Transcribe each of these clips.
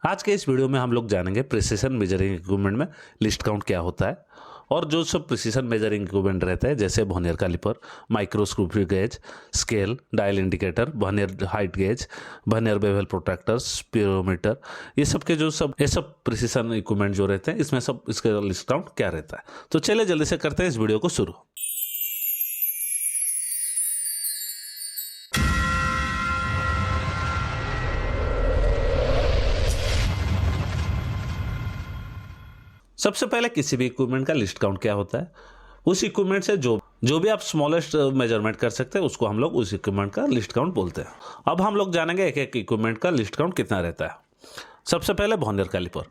आज के इस वीडियो में हम लोग जानेंगे प्रिसीशन मेजरिंग इक्विपमेंट में लिस्ट काउंट क्या होता है और जो सब प्रिसीशन मेजरिंग इक्विपमेंट रहते हैं जैसे vernier calliper, microscopic gauge, scale, dial indicator, vernier height gauge, vernier bevel protractor, spherometer, ये सब प्रिसीशन इक्विपमेंट जो रहते हैं इसमें सब इसका लिस्ट काउंट क्या रहता है। तो चलिए जल्दी से करते हैं इस वीडियो को शुरू। सबसे पहले किसी भी इक्विपमेंट का लिस्ट काउंट क्या होता है, उस इक्विपमेंट से जो भी आप स्मॉलेस्ट मेजरमेंट कर सकते हैं उसको हम लोग उस इक्विपमेंट का लिस्ट काउंट बोलते हैं। अब हम लोग जानेंगे एक एक इक्विपमेंट का लिस्ट काउंट कितना रहता है। सबसे पहले वर्नियर कैलिपर।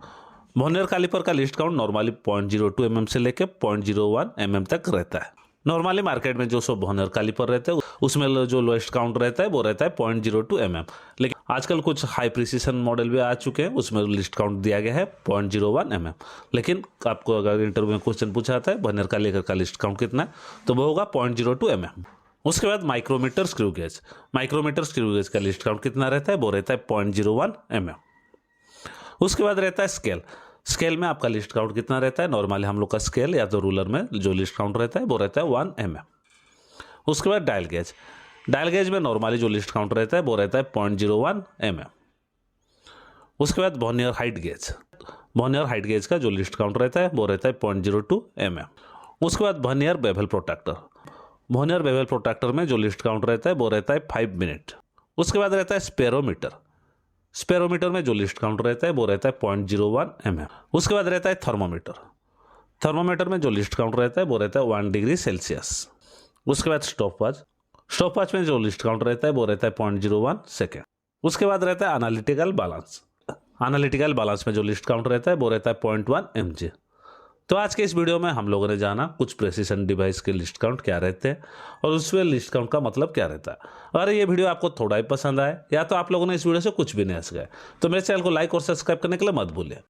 वर्नियर कैलिपर का लिस्ट काउंट नॉर्मली 0.02 mm से लेकर 0.01 mm तक रहता है। नॉर्मली मार्केट में जो सब वर्नियर कैलिपर रहते हैं उसमें जो लोएस्ट काउंट रहता है वो रहता है 0.02 mm, लेकिन आजकल कुछ हाई प्रिसीशन मॉडल भी आ चुके हैं उसमें लिस्ट काउंट दिया गया है 0.01 mm। लेकिन आपको अगर इंटरव्यू में क्वेश्चन पूछा जाता है वर्नियर कैलिपर का लिस्ट काउंट कितना है तो वो होगा 0.02 mm। उसके बाद micrometer screw gauge. Micrometer screw gauge का लिस्ट काउंट कितना रहता है वो रहता है 0.01 mm। उसके बाद रहता है स्केल। स्केल में आपका लिस्ट काउंट कितना रहता है, नॉर्मली हम लोग का स्केल या तो रूलर में जो लिस्ट काउंट रहता है वो रहता है 1 mm। उसके बाद डायल गेज। डायल गेज में नॉर्मली जो लिस्ट काउंट रहता है वो रहता है 0.01 mm। उसके बाद vernier height gauge. Vernier height gauge का जो लिस्ट काउंट रहता है वो रहता है 0.02 mm। उसके बाद vernier bevel protractor. Vernier bevel protractor में जो लिस्ट काउंट रहता है वो रहता है 5 मिनट। उसके बाद रहता है स्पेरोमीटर। स्पेरोमीटर में जो लिस्ट काउंट रहता है वो रहता है 0.01 mm। उसके बाद रहता है थर्मोमीटर। थर्मोमीटर में जो लिस्ट काउंट रहता है वो रहता है 1 डिग्री सेल्सियस। उसके बाद स्टॉपवॉच। स्टॉपवॉच में जो लिस्ट काउंट रहता है वो रहता है 0.01 सेकेंड। उसके बाद रहता है एनालिटिकल बैलेंस। एनालिटिकल बैलेंस में जो लिस्ट काउंट रहता है वो रहता है 0.1 mg। तो आज के इस वीडियो में हम लोगों ने जाना कुछ प्रिसीशन डिवाइस के लिस्ट काउंट क्या रहते हैं और उसमें लिस्ट काउंट का मतलब क्या रहता है। अगर ये वीडियो आपको थोड़ा ही पसंद आए या तो आप लोगों ने इस वीडियो से कुछ भी नहीं सीखा तो मेरे चैनल को लाइक और सब्सक्राइब करने के लिए मत भूलिए।